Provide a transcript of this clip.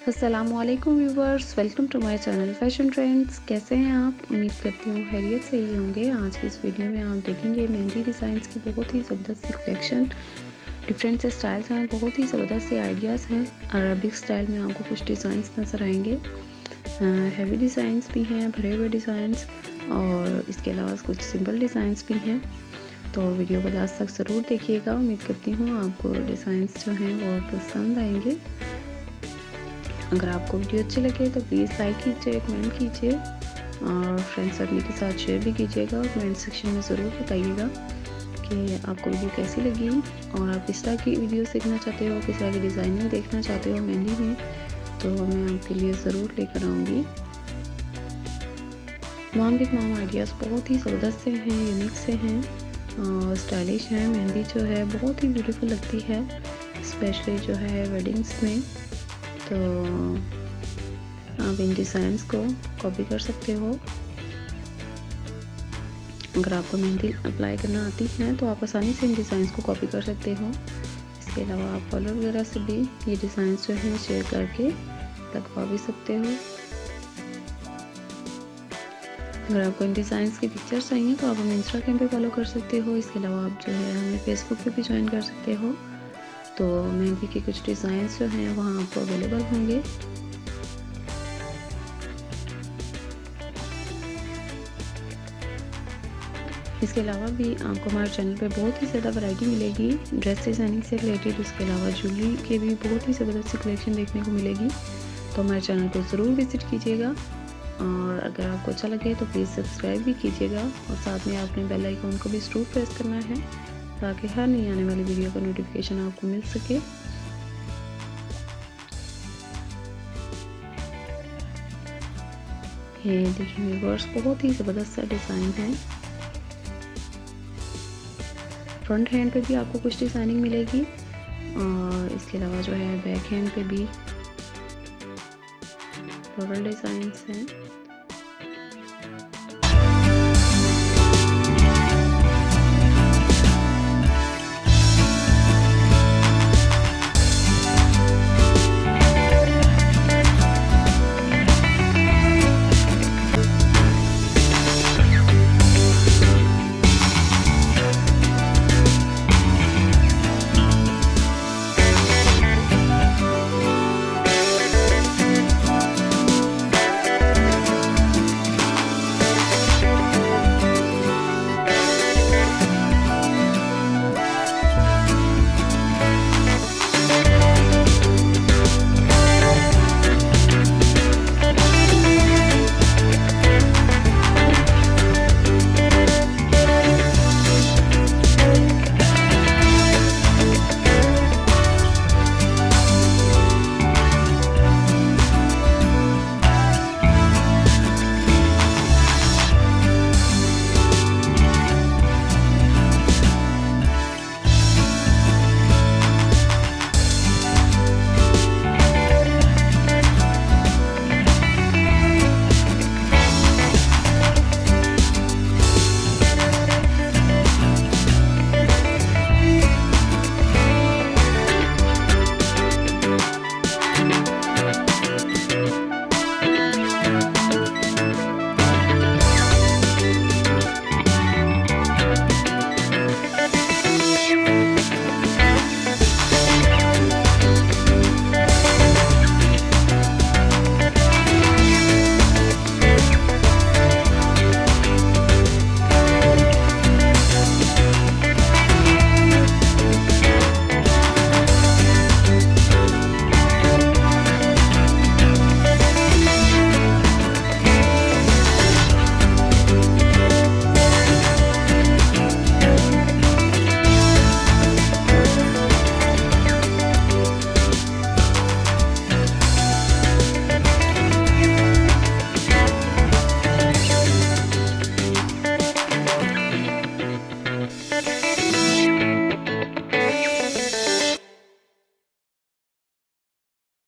अस्सलामुअलैकुम viewers, welcome to my channel Fashion Trends. कैसे हैं आप? उम्मीद करती हूँ खैरियत से ही होंगे। आज की इस वीडियो में आप देखेंगे मेहंदी डिज़ाइंस की बहुत ही ज़बरदस्त सी कलेक्शन। डिफरेंट से स्टाइल्स हैं, बहुत ही ज़बरदस्त से आइडियाज़ हैं। अरबिक स्टाइल में आपको कुछ डिज़ाइंस नज़र आएंगे। हैवी डिज़ाइंस भी हैं, भरे हुए डिज़ाइंस, और इसके अलावा कुछ सिंपल डिज़ाइंस भी हैं। तो वीडियो को लास्ट तक ज़रूर देखिएगा। उम्मीद करती हूँ आपको डिज़ाइंस जो हैं वो पसंद आएंगे। अगर आपको वीडियो अच्छी लगे तो प्लीज़ लाइक कीजिए, कमेंट कीजिए और फ्रेंड्स फैमिली के साथ शेयर भी कीजिएगा। और कमेंट सेक्शन में ज़रूर बताइएगा कि आपको वीडियो कैसी लगी और आप किस तरह की वीडियो सीखना चाहते हो, किस तरह की डिज़ाइनिंग देखना चाहते हो मेहंदी में, तो मैं आपके लिए ज़रूर लेकर आऊँगी। तमाम के तमाम आइडियाज़ बहुत ही ज़बरदस्त से हैं, यूनिक से हैं और स्टाइलिश हैं। मेहंदी जो है बहुत ही ब्यूटीफुल लगती है, स्पेशली जो है वेडिंग्स में। तो आप इन डिज़ाइंस को कॉपी कर सकते हो। अगर आपको मेहंदी अप्लाई करना आती है तो आप आसानी से इन डिज़ाइंस को कॉपी कर सकते हो। इसके अलावा आप कलर वगैरह से भी ये डिज़ाइंस जो हैं शेयर करके लगवा भी सकते हो। अगर आपको इन डिज़ाइंस की पिक्चर्स चाहिए तो आप हमें इंस्टाग्राम पे फॉलो कर सकते हो। इसके अलावा आप जो है हमें फेसबुक पे भी ज्वाइन कर सकते हो। तो मेहंदी के कुछ डिज़ाइंस जो हैं वहाँ आपको अवेलेबल होंगे। इसके अलावा भी आपको हमारे चैनल पे बहुत ही ज़्यादा वैरायटी मिलेगी ड्रेस डिज़ाइनिंग से रिलेटेड। इसके अलावा ज्वेलरी के भी बहुत ही ज़बरदस्त सी कलेक्शन देखने को मिलेगी। तो हमारे चैनल को ज़रूर विज़िट कीजिएगा और अगर आपको अच्छा लगे तो प्लीज़ सब्सक्राइब भी कीजिएगा और साथ में आपने बेल आइकन को भी ज़रूर प्रेस करना है ताकि हर नई आने वाली वीडियो का नोटिफिकेशन आपको मिल सके। ये देखिए व्यूअर्स, बहुत ही ज़बरदस्त सा डिज़ाइन है। फ्रंट हैंड पे भी आपको कुछ डिज़ाइनिंग मिलेगी और इसके अलावा जो है बैक हैंड पे भी फ्लोरल डिज़ाइंस हैं।